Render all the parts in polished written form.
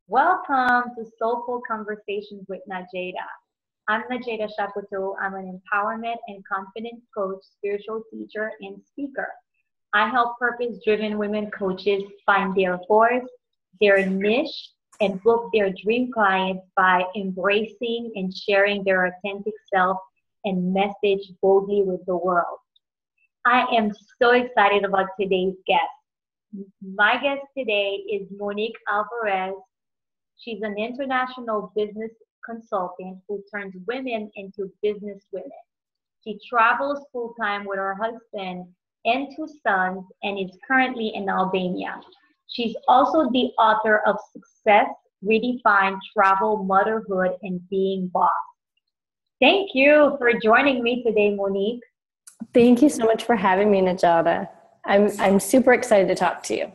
Welcome to Soulful Conversations with Nadjejda. I'm Nadjejda Chapoteau. I'm an empowerment and confidence coach, spiritual teacher, and speaker. I help purpose-driven women coaches find their voice, their niche, and book their dream clients by embracing and sharing their authentic self and message boldly with the world. I am so excited about today's guest. My guest today is Monique Alvarez. She's an international business consultant who turns women into business women. She travels full time with her husband and two sons and is currently in Albania. She's also the author of Success Redefined Travel, Motherhood, and Being Boss. Thank you for joining me today, Monique. Thank you so much for having me, Nadjejda. I'm super excited to talk to you.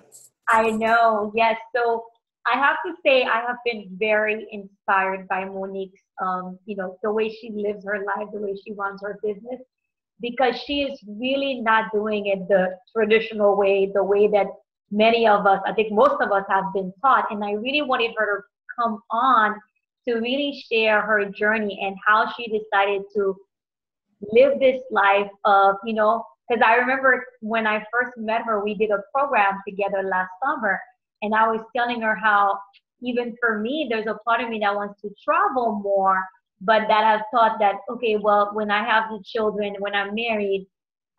I know, yes. So I have to say I have been very inspired by Monique's, the way she lives her life, the way she runs her business, because she is really not doing it the traditional way, the way that many of us, I think most of us have been taught. And I really wanted her to come on to really share her journey and how she decided to live this life of, because I remember when I first met her, we did a program together last summer. And I was telling her how even for me, there's a part of me that wants to travel more, but that I've thought that, okay, well, when I have the children, when I'm married,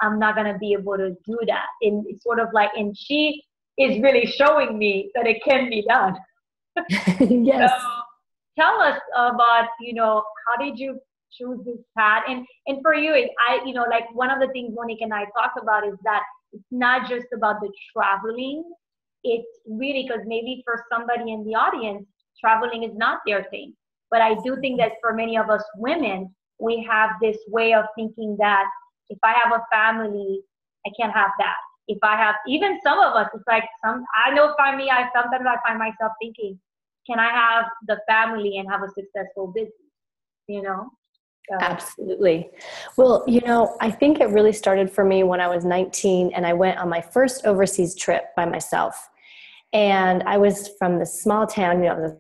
I'm not going to be able to do that. And it's sort of like, and she is really showing me that it can be done. Yes. So tell us about, how did you choose this path? And for you, like one of the things Monique and I talked about is that it's not just about the traveling. It's really because maybe for somebody in the audience, traveling is not their thing. But I do think that for many of us women, we have this way of thinking that if I have a family, I can't have that. If I have, even some of us, it's like I know for me, sometimes I find myself thinking, can I have the family and have a successful business, Absolutely. Well, I think it really started for me when I was 19 and I went on my first overseas trip by myself. And I was from this small town, this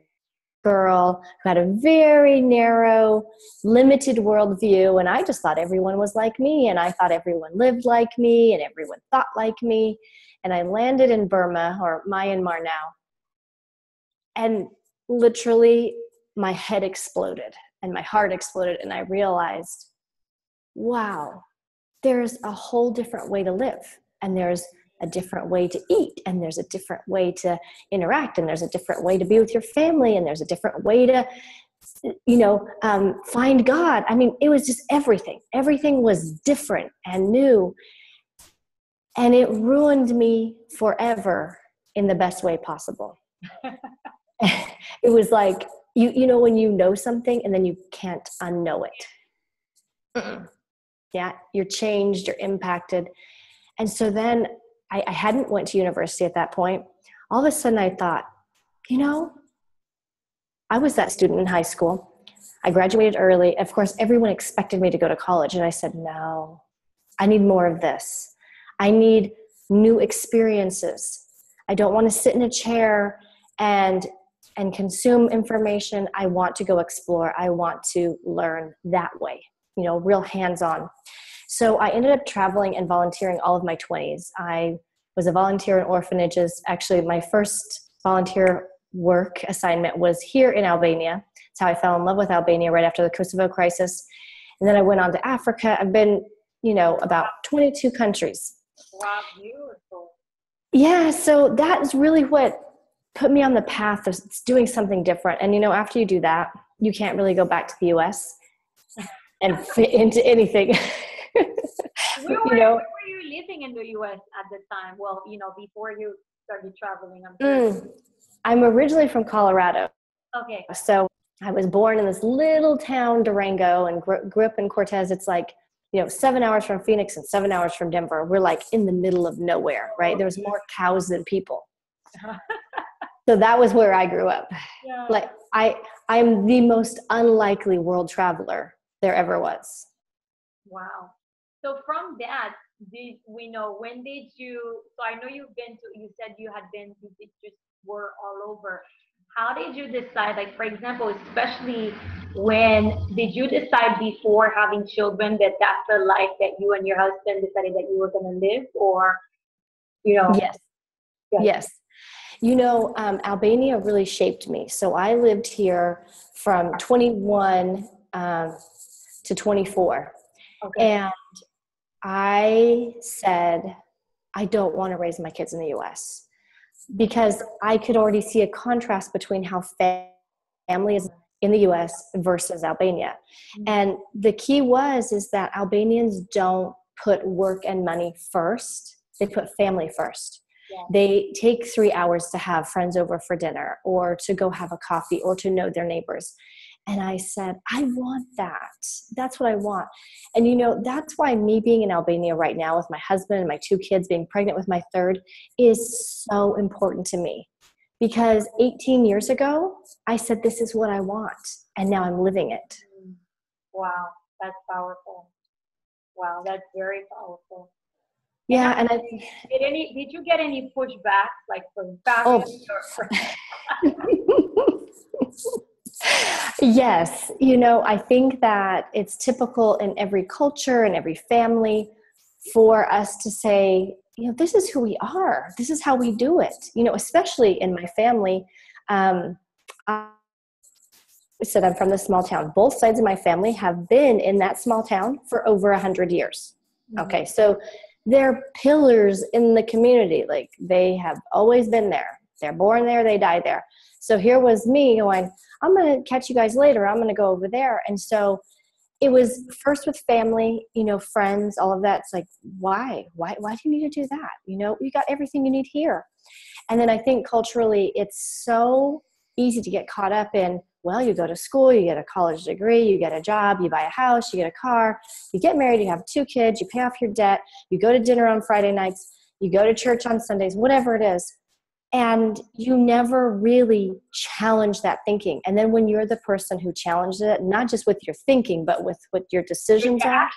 girl who had a very narrow, limited worldview. And I just thought everyone was like me. And I thought everyone lived like me and everyone thought like me. And I landed in Burma, or Myanmar now. And literally my head exploded and my heart exploded. And I realized, wow, there's a whole different way to live. And there's a different way to eat, and there's a different way to interact, and there's a different way to be with your family, and there's a different way to, find God. I mean, it was just everything. Everything was different and new, and it ruined me forever in the best way possible. It was like, when you know something and then you can't unknow it. Yeah, you're changed, you're impacted. And so then I hadn't went to university at that point. All of a sudden I thought, I was that student in high school. I graduated early. Of course, everyone expected me to go to college. And I said, no, I need more of this. I need new experiences. I don't want to sit in a chair and consume information. I want to go explore. I want to learn that way, real hands-on. So I ended up traveling and volunteering all of my 20s. I was a volunteer in orphanages. Actually, my first volunteer work assignment was here in Albania. That's how I fell in love with Albania right after the Kosovo crisis. And then I went on to Africa. I've been, about 22 countries. Wow, beautiful. Yeah, so that is really what put me on the path of doing something different. And, after you do that, you can't really go back to the U.S. and fit into anything. Where were you living in the U.S. at the time? Well, before you started traveling. I'm originally from Colorado. Okay. So I was born in this little town, Durango, and grew up in Cortez. It's like, 7 hours from Phoenix and 7 hours from Denver. We're like in the middle of nowhere, right? There's more cows than people. So that was where I grew up. Yeah. Like I'm the most unlikely world traveler there ever was. Wow. So from that, when did you, so I know you said you had been, you just were all over. how did you decide, like, for example, especially when did you decide before having children that that's the life that you and your husband decided that you were going to live, or, you know? Yes. Yes. You know, Albania really shaped me. So I lived here from 21 to 24. Okay. And I said, I don't want to raise my kids in the US, because I could already see a contrast between how family is in the US versus Albania. And the key is that Albanians don't put work and money first. They put family first. Yeah. They take 3 hours to have friends over for dinner, or to go have a coffee, or to know their neighbors. And I said, I want that. That's what I want. And, you know, that's why me being in Albania right now with my husband and my 2 kids, being pregnant with my 3rd, is so important to me. Because 18 years ago, I said, this is what I want. And now I'm living it. Wow, that's powerful. Wow, that's very powerful. Yeah, and did you get any pushback, like, from family or Yes. You know, I think that it's typical in every culture and every family for us to say, you know, this is who we are. This is how we do it. You know, especially in my family. I said I'm from this small town. Both sides of my family have been in that small town for over 100 years. Mm-hmm. Okay. So they're pillars in the community. Like, they have always been there. They're born there. They die there. So here was me going, I'm going to catch you guys later. I'm going to go over there. And so it was first with family, you know, friends, all of that. It's like, why do you need to do that? You know, you got everything you need here. And then I think culturally, it's so easy to get caught up in, well, you go to school, you get a college degree, you get a job, you buy a house, you get a car, you get married, you have 2 kids, you pay off your debt, you go to dinner on Friday nights, you go to church on Sundays, whatever it is. And you never really challenge that thinking. And then when you're the person who challenges it, not just with your thinking, but with what your decisions are,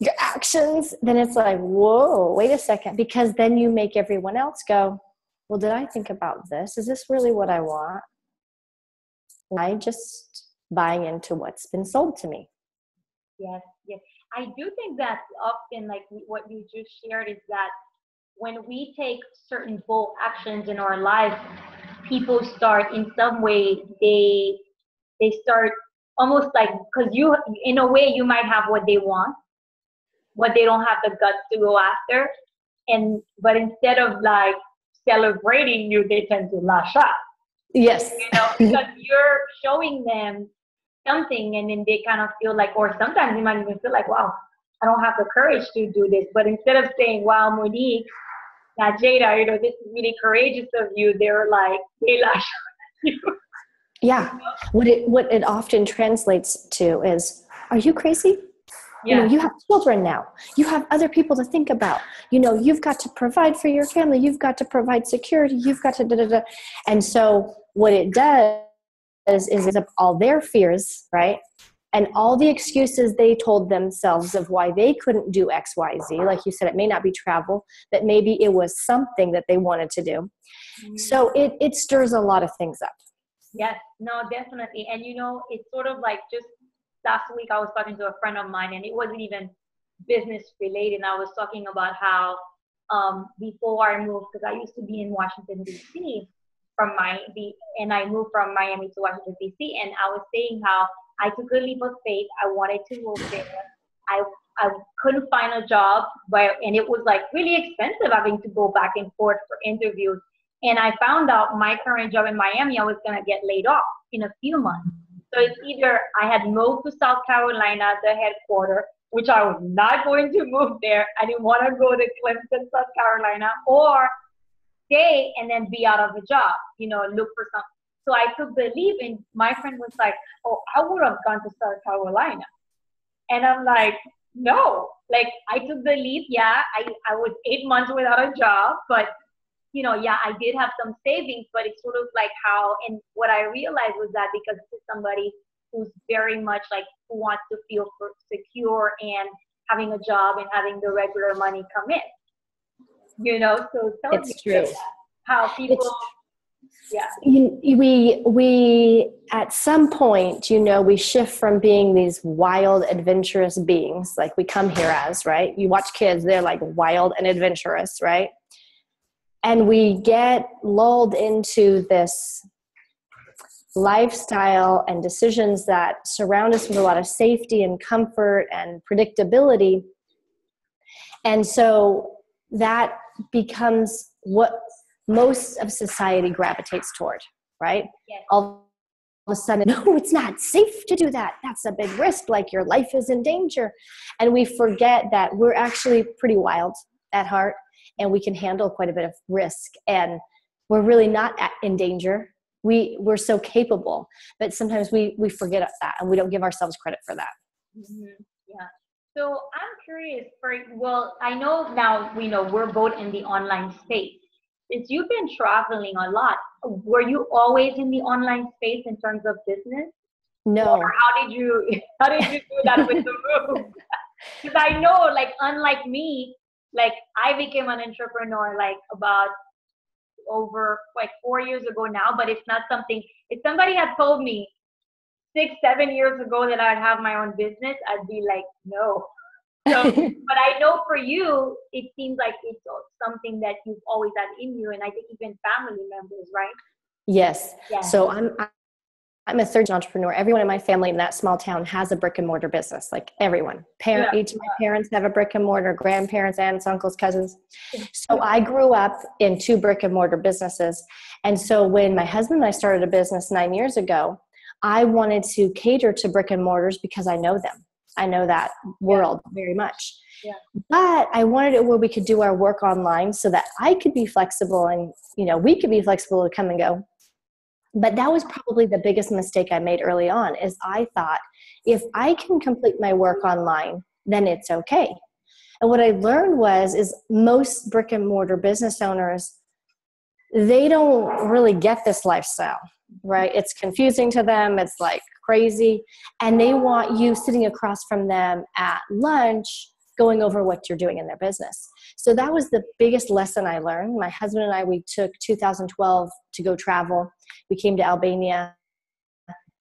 your actions, then it's like, whoa, wait a second. Because then you make everyone else go, well, did I think about this? Is this really what I want? Am I just buying into what's been sold to me? Yes, yes. I do think that often, like what you just shared, is that when we take certain bold actions in our life, people start in some way, they start almost like, because you, in a way, you might have what they want, but they don't have the guts to go after. But instead of like celebrating you, they tend to lash out. Yes. You know, because you're showing them something, and then they kind of feel like, or sometimes they might even feel like, wow, I don't have the courage to do this. But instead of saying, wow, Monique, Nadjejda, you know, this is really courageous of you, they're like, they lash at you. Yeah. What it often translates to is, are you crazy? Yeah. You know, you have children now. You have other people to think about. You know, you've got to provide for your family. You've got to provide security. You've got to da-da-da. And so what it does is all their fears, right? And all the excuses they told themselves of why they couldn't do X, Y, Z. Like you said, it may not be travel, but maybe it was something that they wanted to do. So it stirs a lot of things up. Yes, no, definitely. And, you know, it's sort of like, just last week I was talking to a friend of mine, and it wasn't even business related. I was talking about how before I moved, because I used to be in Washington, D.C. and I moved from Miami to Washington, D.C. And I was saying how I took a leap of faith. I wanted to move there. I couldn't find a job, and it was like really expensive having to go back and forth for interviews. And I found out my current job in Miami, I was going to get laid off in a few months. So it's either I had moved to South Carolina, the headquarters, which I was not going to move there. I didn't want to go to Clemson, South Carolina, or stay and then be out of a job, you know, look for something. So I took the leap, and my friend was like, oh, I would have gone to South Carolina. And I'm like, no, like I took the leap. Yeah, I was 8 months without a job, but you know, yeah, I did have some savings, but it's sort of like how, and what I realized was that because this is somebody who's very much like, who wants to feel secure and having a job and having the regular money come in, you know, so it's true. how people Yeah. We at some point, we shift from being these wild, adventurous beings, like we come here as, right? You watch kids, they're like wild and adventurous, right? And we get lulled into this lifestyle and decisions that surround us with a lot of safety and comfort and predictability. And so that becomes what most of society gravitates toward, right? Yes. All of a sudden, no, it's not safe to do that. That's a big risk. Like your life is in danger. And we forget that we're actually pretty wild at heart and we can handle quite a bit of risk. And we're really not in danger. We're so capable, but sometimes we forget that and we don't give ourselves credit for that. Mm-hmm. Yeah. So I'm curious I know now we're both in the online space. Since you've been traveling a lot, were you always in the online space in terms of business? No. Or how did you do that with the move? Because I know, like, unlike me, like I became an entrepreneur like about over like 4 years ago now, but it's not something, if somebody had told me 6-7 years ago that I'd have my own business, I'd be like, no. So, but I know for you, it seems like it's something that you've always had in you, and I think even family members, right? Yes. Yeah. So I'm a third entrepreneur. Everyone in my family in that small town has a brick and mortar business. Like everyone, each of my parents have a brick and mortar, grandparents, aunts, uncles, cousins. So I grew up in 2 brick and mortar businesses. And so when my husband and I started a business 9 years ago, I wanted to cater to brick and mortars because I know them. I know that world very much. Yeah. But I wanted it where we could do our work online so that I could be flexible and, we could be flexible to come and go. But that was probably the biggest mistake I made early on, is I thought if I can complete my work online, then it's okay. And what I learned is most brick and mortar business owners, they don't really get this lifestyle, right? It's confusing to them. It's like crazy. And they want you sitting across from them at lunch, going over what you're doing in their business. So that was the biggest lesson I learned. My husband and I, we took 2012 to go travel. We came to Albania,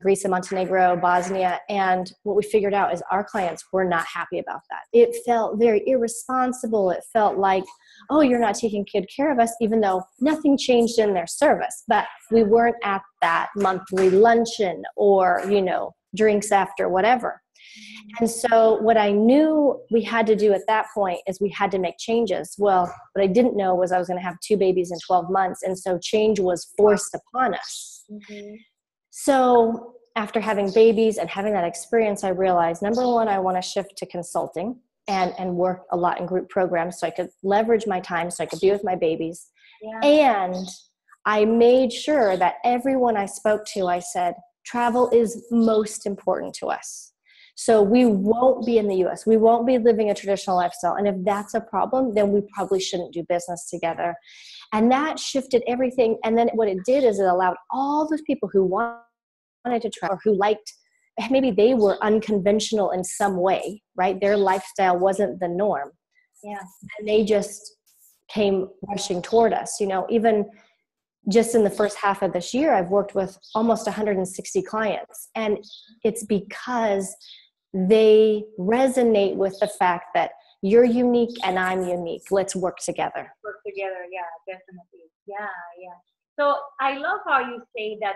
Greece and Montenegro, Bosnia. And what we figured out is our clients were not happy about that. It felt very irresponsible. It felt like, oh, you're not taking good care of us, even though nothing changed in their service. But we weren't at that monthly luncheon or, drinks after, whatever. And so what I knew we had to do at that point is we had to make changes. Well, what I didn't know was I was going to have 2 babies in 12 months. And so change was forced upon us. Mm-hmm. So after having babies and having that experience, I realized, number one, I want to shift to consulting and work a lot in group programs so I could leverage my time so I could be with my babies. Yeah. And I made sure that everyone I spoke to, I said, travel is most important to us. So we won't be in the US. We won't be living a traditional lifestyle. And if that's a problem, then we probably shouldn't do business together. And that shifted everything. And then what it did is it allowed all those people who wanted to travel or who liked, maybe they were unconventional in some way, right? Their lifestyle wasn't the norm. Yeah. And they just came rushing toward us. Even just in the first half of this year, I've worked with almost 160 clients. And it's because they resonate with the fact that you're unique and I'm unique. Let's work together. Work together. Yeah, definitely. Yeah. So I love how you say that,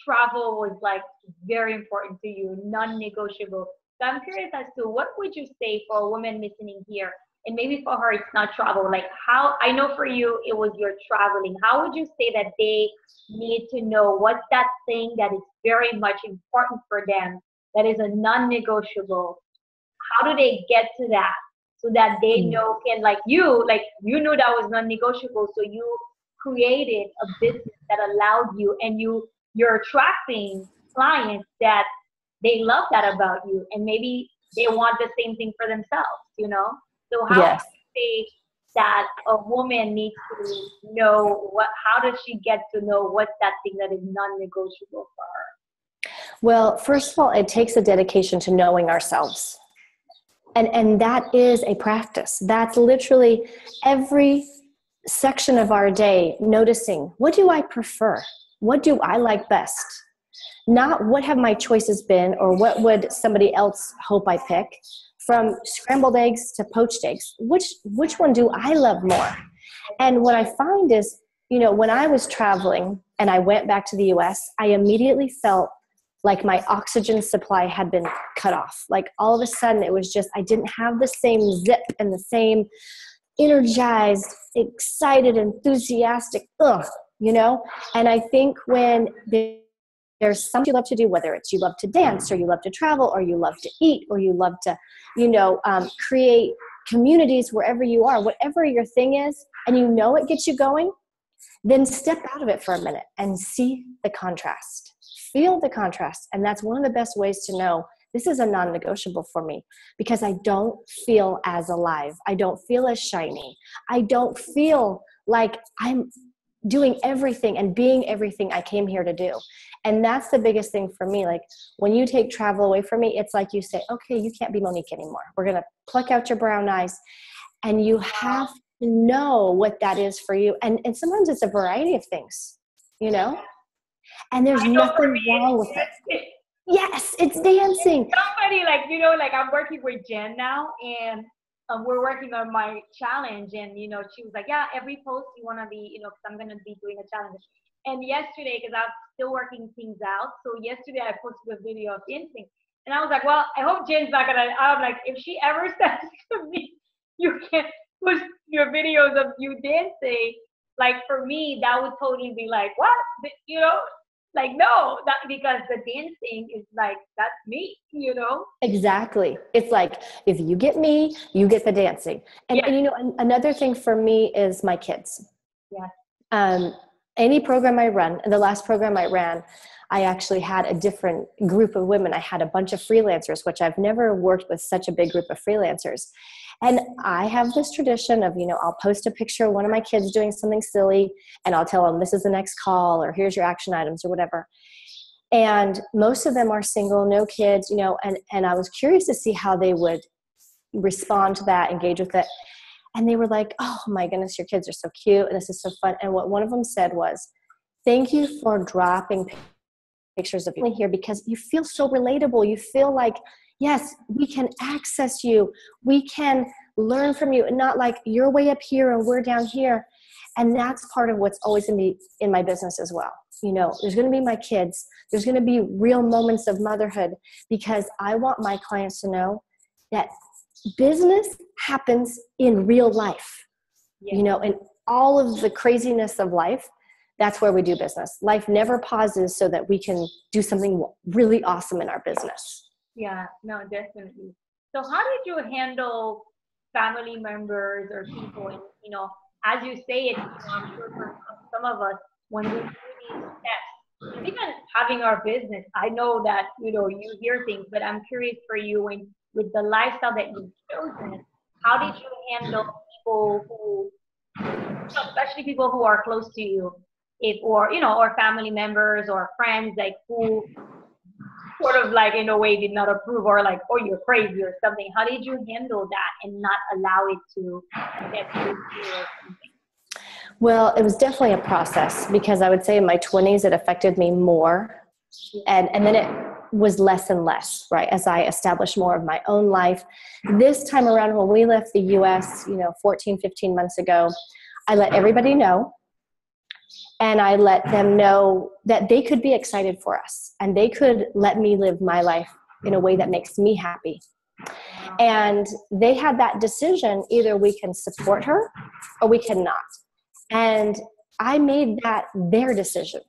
travel was like very important to you, non-negotiable. So I'm curious as to what would you say for a woman listening here, and maybe for her it's not travel, like how, I know for you it was your traveling. How would you say that they need to know what's that thing that is very much important for them, that is a non-negotiable? How do they get to that so that they know, like you knew that was non-negotiable, so you created a business that allowed you, and you're attracting clients that they love that about you, and maybe they want the same thing for themselves, So how do you say that a woman needs to know how does she get to know what's that thing that is non-negotiable for her? Well, first of all, it takes a dedication to knowing ourselves. And that is a practice. That's literally every section of our day noticing, what do I prefer? What do I like best? Not what have my choices been or what would somebody else hope I pick. From scrambled eggs to poached eggs, which one do I love more? And what I find is, when I was traveling and I went back to the US, I immediately felt like my oxygen supply had been cut off. Like all of a sudden it was just, I didn't have the same zip and the same energized, excited, enthusiastic, And I think when there's something you love to do, whether it's you love to dance or you love to travel or you love to eat or you love to, create communities wherever you are, whatever your thing is, and it gets you going, then step out of it for a minute and see the contrast. Feel the contrast. And that's one of the best ways to know this is a non-negotiable for me, because I don't feel as alive. I don't feel as shiny. I don't feel like I'm doing everything and being everything I came here to do. And that's the biggest thing for me. Like when you take travel away from me, it's like you say, okay, you can't be Monique anymore. We're going to pluck out your brown eyes. And you have to know what that is for you. And sometimes it's a variety of things, and there's nothing wrong with it. Yes, it's dancing. Somebody I'm working with Jen now, and we're working on my challenge, and she was like, yeah, every post you want to be, because I'm going to be doing a challenge. And yesterday, because I'm still working things out, so yesterday I posted a video of dancing, and I was like, well, I hope Jen's not gonna. I'm like, if she ever says to me, you can't post your videos of you dancing, like for me, that would totally be like, what, like no, that, because the dancing is like, that's me, Exactly. It's like, if you get me, you get the dancing. And, yeah. and another thing for me is my kids. Yeah. Any program I run, and the last program I ran, I actually had a different group of women. I had a bunch of freelancers, which I've never worked with such a big group of freelancers. And I have this tradition of, I'll post a picture of one of my kids doing something silly, and I'll tell them this is the next call, or here's your action items or whatever. And most of them are single, no kids, and I was curious to see how they would respond to that, engage with it. And they were like, oh my goodness, your kids are so cute, and this is so fun. And what one of them said was, thank you for dropping pictures of you here, because you feel so relatable. You feel like, yes, we can access you. We can learn from you, and not like you're way up here and we're down here. And that's part of what's always going to be in my business as well. There's going to be my kids. There's going to be real moments of motherhood, because I want my clients to know that business happens in real life. Yeah. And all of the craziness of life, that's where we do business. Life never pauses so that we can do something really awesome in our business. Yeah, no, definitely. So how did you handle family members or people, and, as you say it, I'm sure for some of us, when we do these steps, and even having our business, I know that, you hear things, but I'm curious for you, and with the lifestyle that you've chosen, how did you handle people who, especially people who are close to you, or family members or friends, like who sort of like in a way did not approve, or like, oh, you're crazy or something. How did you handle that and not allow it to get you or something? Well, it was definitely a process, because I would say in my 20s, it affected me more. And then it was less and less, right, as I established more of my own life. This time around, when we left the US, 14, 15 months ago, I let everybody know. And I let them know that they could be excited for us, and they could let me live my life in a way that makes me happy. And they had that decision. Either we can support her or we cannot. And I made that their decision,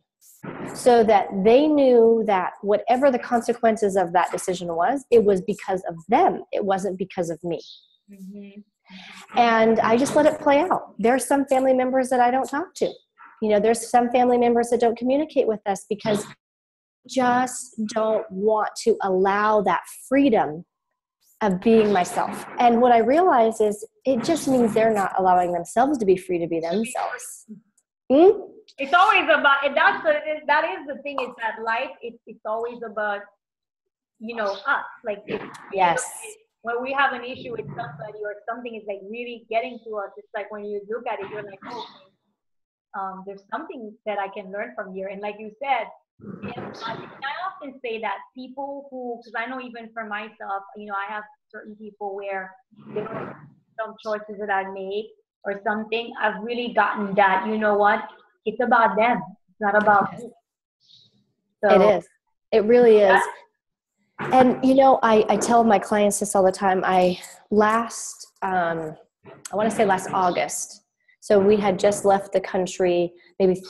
so that they knew that whatever the consequences of that decision was, it was because of them. It wasn't because of me. Mm-hmm. And I just let it play out. There are some family members that I don't talk to. There's some family members that don't communicate with us, because just don't want to allow that freedom of being myself. And what I realize is it just means they're not allowing themselves to be free to be themselves. It's always about, and that is the thing, is that life, it's always about, us. Like, yes. when we have an issue with somebody or something is like really getting to us, it's like when you look at it, you're like, oh, there's something that I can learn from here. And like you said, I often say that people who, because I know even for myself, I have certain people where there are some choices that I made or something, I've really gotten that, you know what, it's about them. It's not about me. So, it is. It really is. And, I tell my clients this all the time. I want to say last August. So we had just left the country, maybe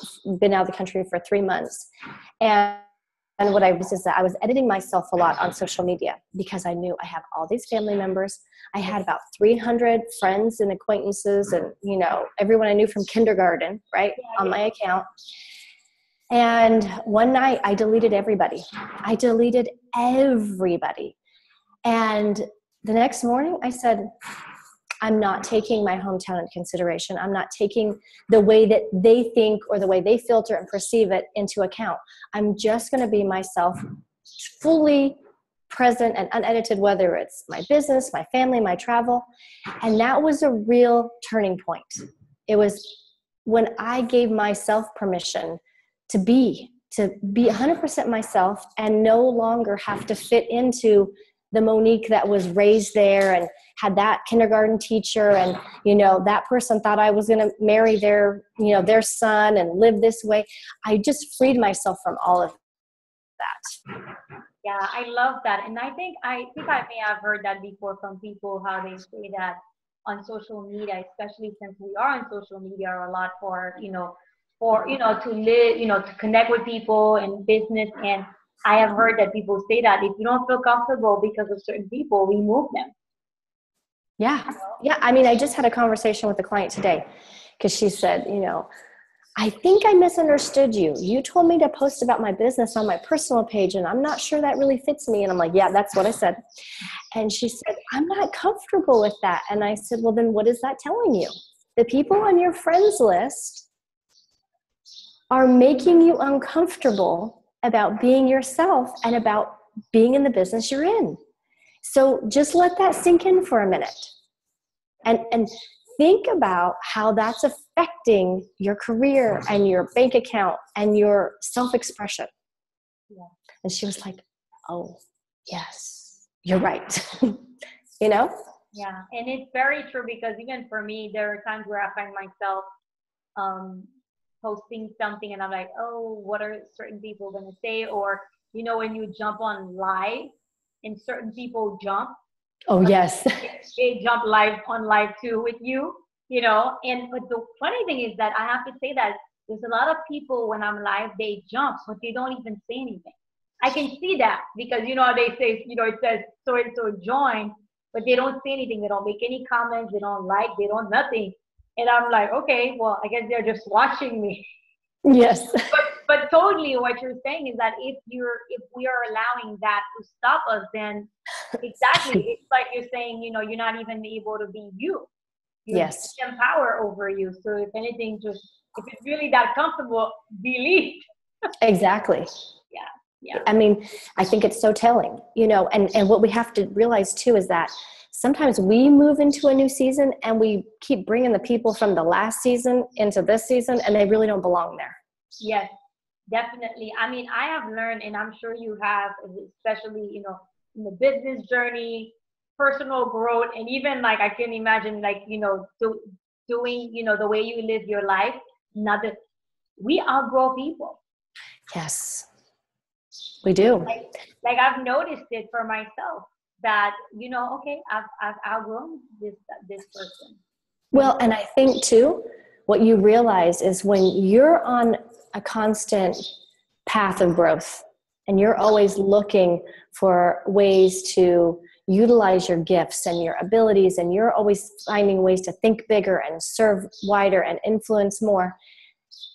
been out of the country for 3 months. And what I was is that I was editing myself a lot on social media because I knew I have all these family members. I had about 300 friends and acquaintances and, everyone I knew from kindergarten, right, on my account. And one night I deleted everybody. And the next morning I said, I'm not taking my hometown into consideration. I'm not taking the way that they think or the way they filter and perceive it into account. I'm just going to be myself, fully present and unedited, whether it's my business, my family, my travel. And that was a real turning point. It was when I gave myself permission to be 100% myself and no longer have to fit into the Monique that was raised there and had that kindergarten teacher and, that person thought I was going to marry their son and live this way. I just freed myself from all of that. Yeah, I love that. And I think I may have heard that before from people, how they say that on social media, especially since we are on social media a lot for to live, to connect with people in business. And I have heard that people say that if you don't feel comfortable because of certain people, remove them. Yeah. Yeah. I mean, I just had a conversation with a client today because she said, I think I misunderstood you. You told me to post about my business on my personal page, and I'm not sure that really fits me. And I'm like, yeah, that's what I said. And she said, I'm not comfortable with that. And I said, well, then what is that telling you? The people on your friends list are making you uncomfortable about being yourself and about being in the business you're in. So just let that sink in for a minute and think about how that's affecting your career and your bank account and your self-expression. Yeah. And she was like, oh, yes, you're right. Yeah. And it's very true because even for me, there are times where I find myself posting something and I'm like, oh, what are certain people going to say? Or, when you jump on live and certain people jump. Oh, yes. They jump on live too with you, but the funny thing is that I have to say that there's a lot of people when I'm live, they jump, but they don't even say anything. I can see that because, how they say, it says so-and-so join, but they don't say anything. They don't make any comments. They don't like, they don't nothing. And I'm like, okay, well, I guess they're just watching me. Yes. But totally what you're saying is that if we are allowing that to stop us, then exactly, it's like you're saying, you're not even able to be you. Yes. Some power over you. So if anything, if it's really that comfortable, delete. Exactly. Yeah. I mean, I think it's so telling, and what we have to realize too is that sometimes we move into a new season and we keep bringing the people from the last season into this season and they really don't belong there. Yes, definitely. I mean, I have learned, and I'm sure you have, especially, in the business journey, personal growth, and even like, I can imagine doing, the way you live your life, we outgrow people. Yes, we do. Like I've noticed it for myself that, okay, I've outgrown this person. Well, and I think too, what you realize is when you're on a constant path of growth and you're always looking for ways to utilize your gifts and your abilities, and you're always finding ways to think bigger and serve wider and influence more,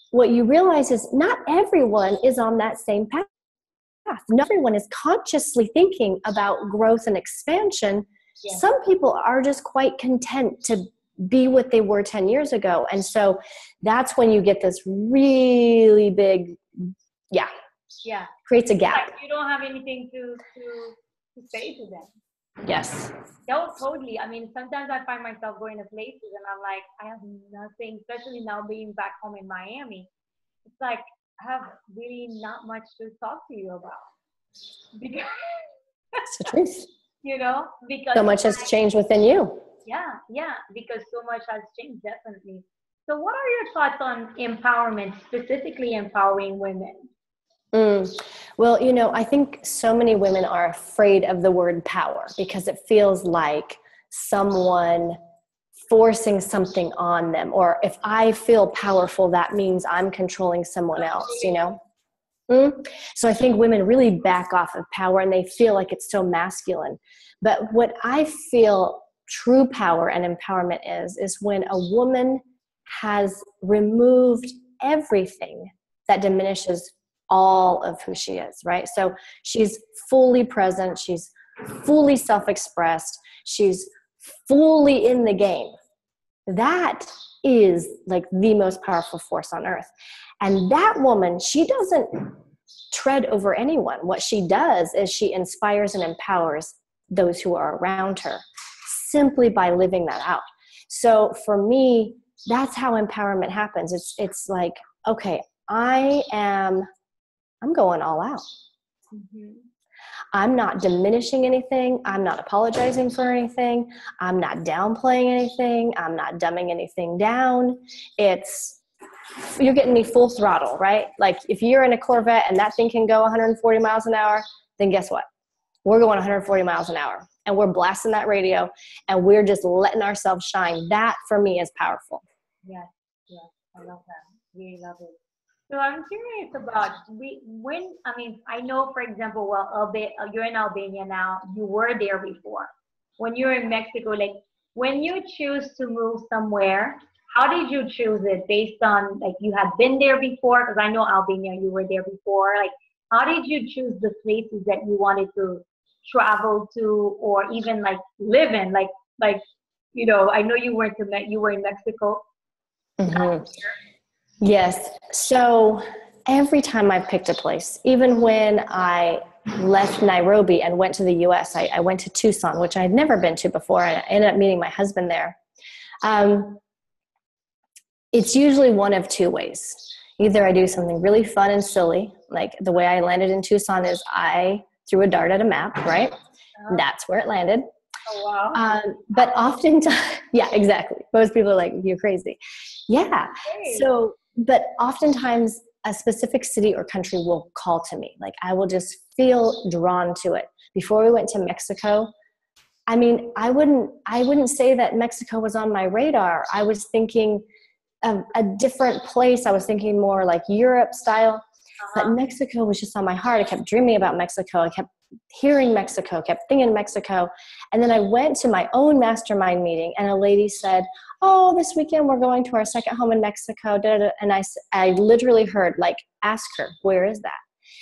what you realize is not everyone is on that same path. Not everyone is consciously thinking about growth and expansion. Yeah. Some people are just quite content to be what they were 10 years ago. And so that's when you get this really big, creates a gap. Like you don't have anything to say to them. Yes. No, totally. I mean, sometimes I find myself going to places and I'm like, I have nothing, especially now being back home in Miami. It's like, I have really not much to talk to you about. Because, It's the truth. because So much has changed within you. yeah, because so much has changed, definitely. So what are your thoughts on empowerment, specifically empowering women? Well, I think so many women are afraid of the word power because it feels like someone forcing something on them. Or if I feel powerful, that means I'm controlling someone else. So I think women really back off of power and they feel like it's so masculine. But what I feel true power and empowerment is when a woman has removed everything that diminishes all of who she is, right? So she's fully present, she's fully self-expressed, she's fully in the game. That is like the most powerful force on earth. And that woman, she doesn't tread over anyone. What she does is she inspires and empowers those who are around her simply by living that out. So for me, that's how empowerment happens. It's like, okay, I'm going all out. Mm-hmm. I'm not diminishing anything. I'm not apologizing for anything. I'm not downplaying anything. I'm not dumbing anything down. You're getting me full throttle, right? Like if you're in a Corvette and that thing can go 140 miles an hour, then guess what? We're going 140 miles an hour and we're blasting that radio and we're just letting ourselves shine. That for me is powerful. Yes, I love that. Really love it. So I'm curious about I know, for example, you're in Albania now. You were there before. When you're in Mexico, like when you choose to move somewhere, how did you choose it? Based on like you had been there before? Because I know Albania, you were there before. Like, how did you choose the places that you wanted to travel to, or even like live in? I know you were in Mexico. Mm-hmm. Yes. So every time I picked a place, even when I left Nairobi and went to the US, I went to Tucson, which I had never been to before. And I ended up meeting my husband there. It's usually one of two ways. Either I do something really fun and silly, like the way I landed in Tucson is I threw a dart at a map, right? That's where it landed. Oh, wow. But oftentimes, yeah, exactly. Most people are like, you're crazy. Yeah. So, but oftentimes a specific city or country will call to me. Like I will just feel drawn to it. Before we went to Mexico, I mean, I wouldn't say that Mexico was on my radar. I was thinking of a different place. I was thinking more like Europe style, but Mexico was just on my heart. I kept dreaming about Mexico. I kept hearing Mexico, kept thinking Mexico. And then I went to my own mastermind meeting and a lady said, oh, this weekend we're going to our second home in Mexico. And I literally heard, like, ask her, where is that?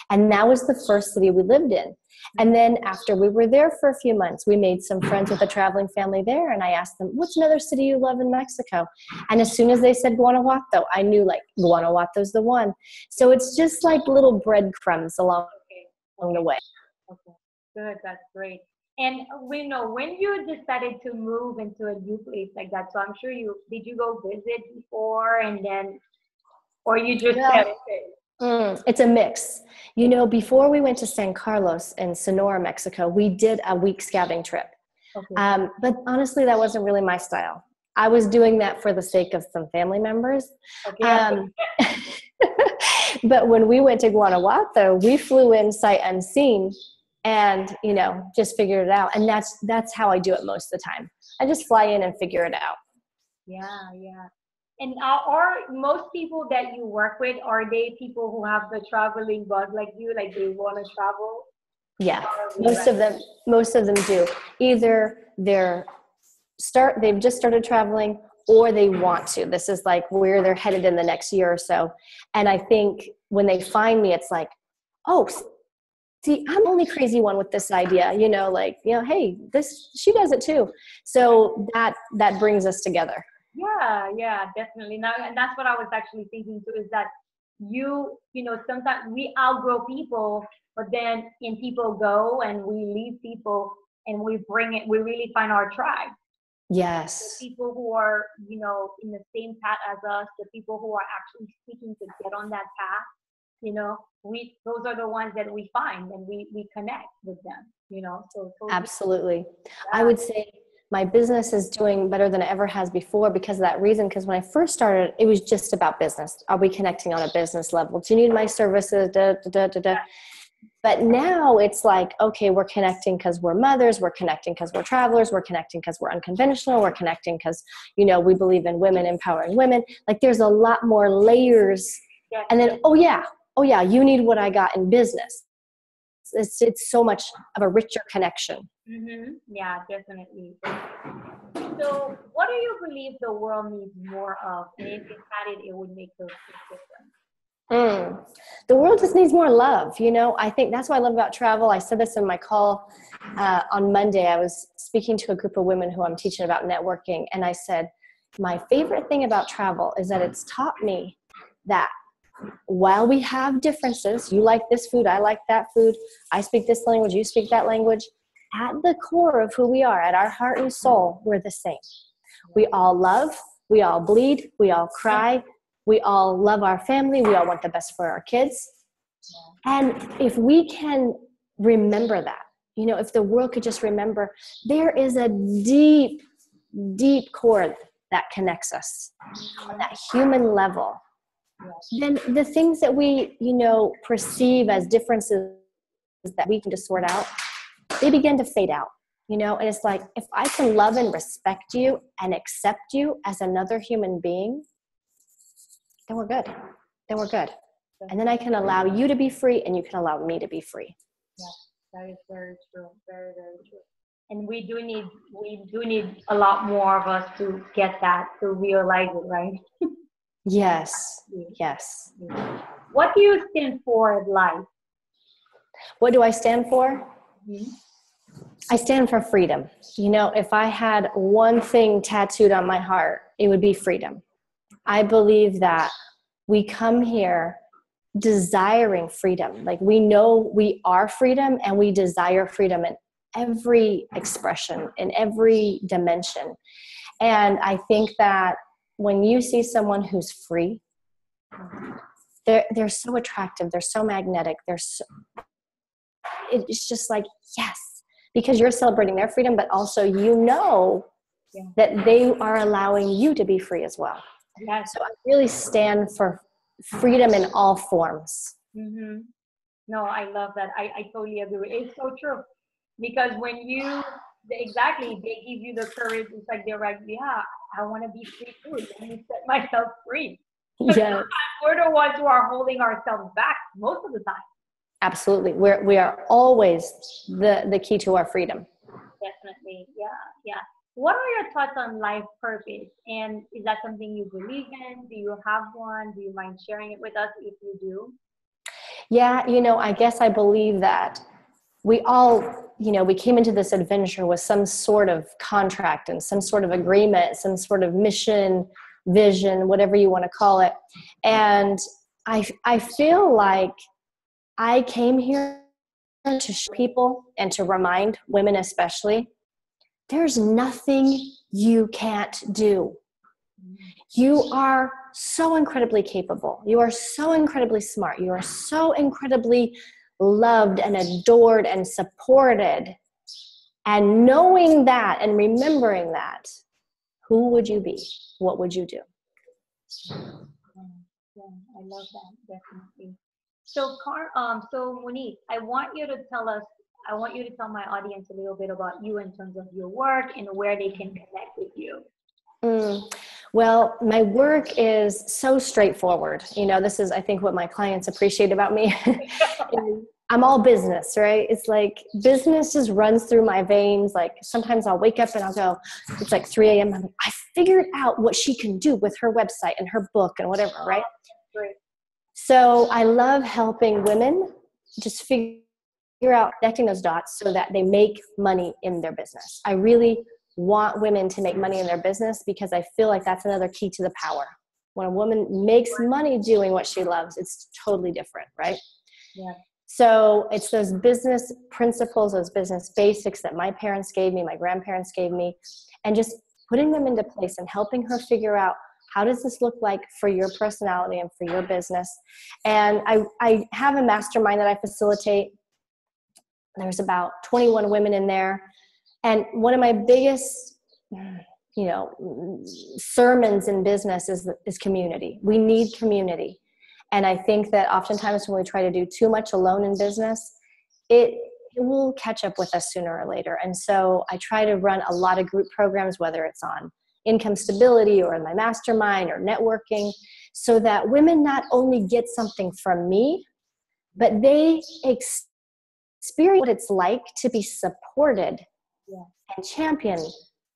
And that was the first city we lived in. And then after we were there for a few months, we made some friends with a traveling family there. And I asked them, what's another city you love in Mexico? And as soon as they said Guanajuato, I knew like Guanajuato's the one. So it's just like little breadcrumbs along the way. Okay, good. That's great. And we know when you decided to move into a new place like that, so I'm sure did you go visit before and then, or you just said, okay. It's a mix. Before we went to San Carlos in Sonora, Mexico, we did a week scouting trip. Okay. But honestly, that wasn't really my style. I was doing that for the sake of some family members. Okay. But when we went to Guanajuato, we flew in sight unseen and, just figured it out. And that's how I do it most of the time. I just fly in and figure it out. Yeah. And are most people that you work with, are they people who have the traveling bug like you, like they want to travel? Yeah, most of them do. Either they've just started traveling or they want to. This is like where they're headed in the next year or so. And I think when they find me, it's like, oh, see, I'm the only crazy one with this idea, hey, she does it too. So that brings us together. Yeah, definitely. Now, and that's what I was actually thinking too, is that sometimes we outgrow people, but then people go and we leave people. and we bring it, we really find our tribe. Yes. The people who are, you know, in the same path as us, the people who are actually seeking to get on that path, you know, those are the ones that we find and we connect with them, you know. So totally. Absolutely. Yeah. I would say my business is doing better than it ever has before because of that reason. Because when I first started, it was just about business. Are we connecting on a business level? Do you need my services? Da, da, da, da, da. But now it's like, okay, we're connecting because we're mothers. We're connecting because we're travelers. We're connecting because we're unconventional. We're connecting because, you know, we believe in women empowering women. Like there's a lot more layers. Yeah. And then, oh yeah, you need what I got in business. It's so much of a richer connection. Mm-hmm. Yeah, definitely. So what do you believe the world needs more of? And if it had it, it would make a big difference. The world just needs more love. You know, I think that's what I love about travel. I said this in my call on Monday. I was speaking to a group of women who I'm teaching about networking. And I said, my favorite thing about travel is that it's taught me that while we have differences, you like this food, I like that food, I speak this language, you speak that language, at the core of who we are, at our heart and soul, we're the same. We all love, we all bleed, we all cry, we all love our family, we all want the best for our kids. And if we can remember that, you know, if the world could just remember, there is a deep, deep core that connects us on that human level. Then the things that we, you know, perceive as differences that we can just sort out, they begin to fade out, you know. And it's like, if I can love and respect you and accept you as another human being, then we're good. And then I can allow you to be free and you can allow me to be free. Yeah, that is very true. Very, very true. And we do need a lot more of us to get that, to realize it, right? Yes. What do you stand for in life? What do I stand for? Mm-hmm. I stand for freedom. You know, if I had one thing tattooed on my heart, it would be freedom. I believe that we come here desiring freedom. Like we know we are freedom and we desire freedom in every expression, in every dimension. And I think that when you see someone who's free, they're so attractive, they're so magnetic, it's just like, yes, because you're celebrating their freedom, but also you know that they are allowing you to be free as well. Yes. So I really stand for freedom in all forms. Mm-hmm. No, I love that. I totally agree. It's so true. Because when they give you the courage. It's like they're like, yeah, I want to be free too. Let me set myself free. Yes. We're the ones who are holding ourselves back most of the time. Absolutely. We are always the key to our freedom. Definitely. Yeah. What are your thoughts on life purpose? And is that something you believe in? Do you have one? Do you mind sharing it with us if you do? Yeah, you know, I guess I believe that we all, you know, we came into this adventure with some sort of contract and some sort of agreement, some sort of mission, vision, whatever you want to call it. And I feel like I came here to show people and to remind women especially, there's nothing you can't do. You are so incredibly capable. You are so incredibly smart. You are so incredibly loved and adored and supported. And knowing that and remembering that, who would you be? What would you do? Yeah, I love that, definitely. So, Monique, I want you to tell my audience a little bit about you in terms of your work and where they can connect with you. Well, my work is so straightforward. You know, this is, I think, what my clients appreciate about me. I'm all business, right? It's like business just runs through my veins. Like sometimes I'll wake up and I'll go, it's like 3 a.m. I'm like, I figured out what she can do with her website and her book and whatever, right? Great. So I love helping women just figure out connecting those dots so that they make money in their business. I really want women to make money in their business because I feel like that's another key to the power. When a woman makes money doing what she loves, it's totally different, right? Yeah. So it's those business principles, those business basics that my parents gave me, my grandparents gave me, and just putting them into place and helping her figure out, how does this look like for your personality and for your business? And I have a mastermind that I facilitate. There's about 21 women in there. And one of my biggest, sermons in business is community. We need community. And I think that oftentimes when we try to do too much alone in business, it will catch up with us sooner or later. And so I try to run a lot of group programs, whether it's on income stability or in my mastermind or networking, so that women not only get something from me, but they experience what it's like to be supported and championed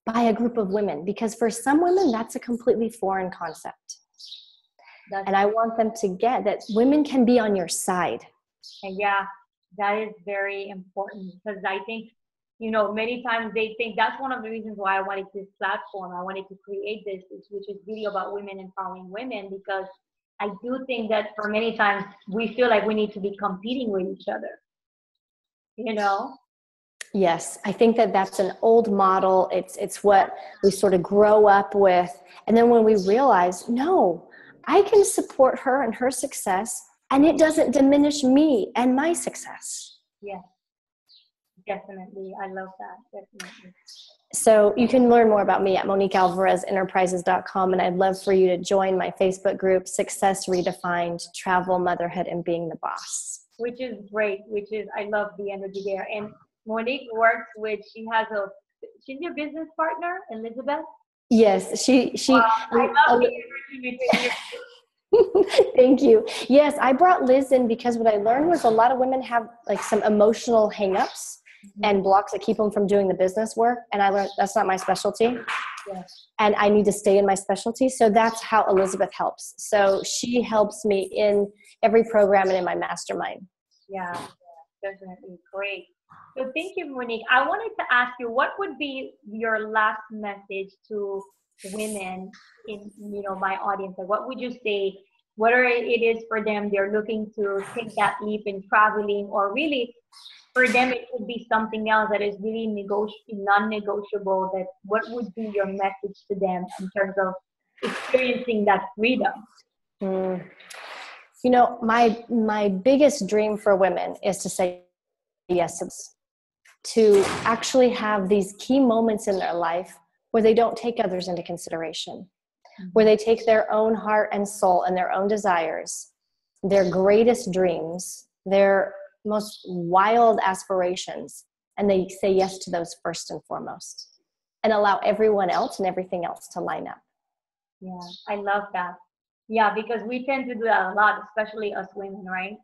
by a group of women. Because for some women, that's a completely foreign concept. And I want them to get that women can be on your side. And yeah, that is very important, because I think, many times they think that's one of the reasons why I wanted this platform. I wanted to create this, which is really about women empowering women, because I do think that for many times we feel like we need to be competing with each other, Yes, I think that that's an old model. It's what we sort of grow up with. And then when we realize, no, I can support her and her success, and it doesn't diminish me and my success. Yeah, definitely. I love that. Definitely. So you can learn more about me at MoniqueAlvarezEnterprises.com. And I'd love for you to join my Facebook group, Success Redefined, Travel, Motherhood, and Being the Boss. Which is great. I love the energy there. And Monique she's your business partner, Elizabeth? Yes, she. Wow, I love the energy between you. Thank you. Yes, I brought Liz in because what I learned was a lot of women have like some emotional hangups and blocks that keep them from doing the business work. And I learned that's not my specialty. Yes. And I need to stay in my specialty. So that's how Elizabeth helps. So she helps me in every program and in my mastermind. Yeah, definitely. Great. So thank you, Monique. I wanted to ask you, what would be your last message to women in, my audience? Like, what would you say, whether it is for them, they're looking to take that leap in traveling, or really for them, it could be something else that is really non-negotiable, that what would be your message to them in terms of experiencing that freedom? My biggest dream for women is to say yes, to actually have these key moments in their life where they don't take others into consideration, where they take their own heart and soul and their own desires, their greatest dreams, their most wild aspirations, and they say yes to those first and foremost and allow everyone else and everything else to line up. Yeah, I love that. Yeah, because we tend to do that a lot, especially us women, right?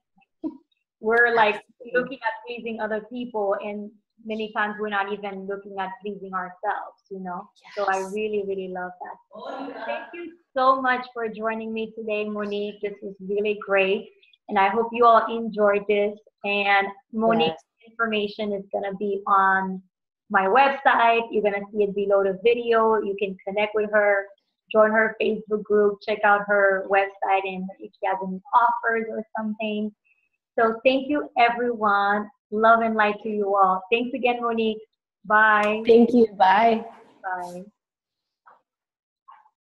We're like looking at pleasing other people, and many times we're not even looking at pleasing ourselves, Yes. So I really, really love that. Thank you so much for joining me today, Monique. This was really great. And I hope you all enjoyed this. And Monique's information is going to be on my website. You're going to see it below the video. You can connect with her, join her Facebook group, check out her website, and if she has any offers or something. So thank you, everyone. Love and light to you all. Thanks again, Monique. Bye. Thank you. Bye. Bye.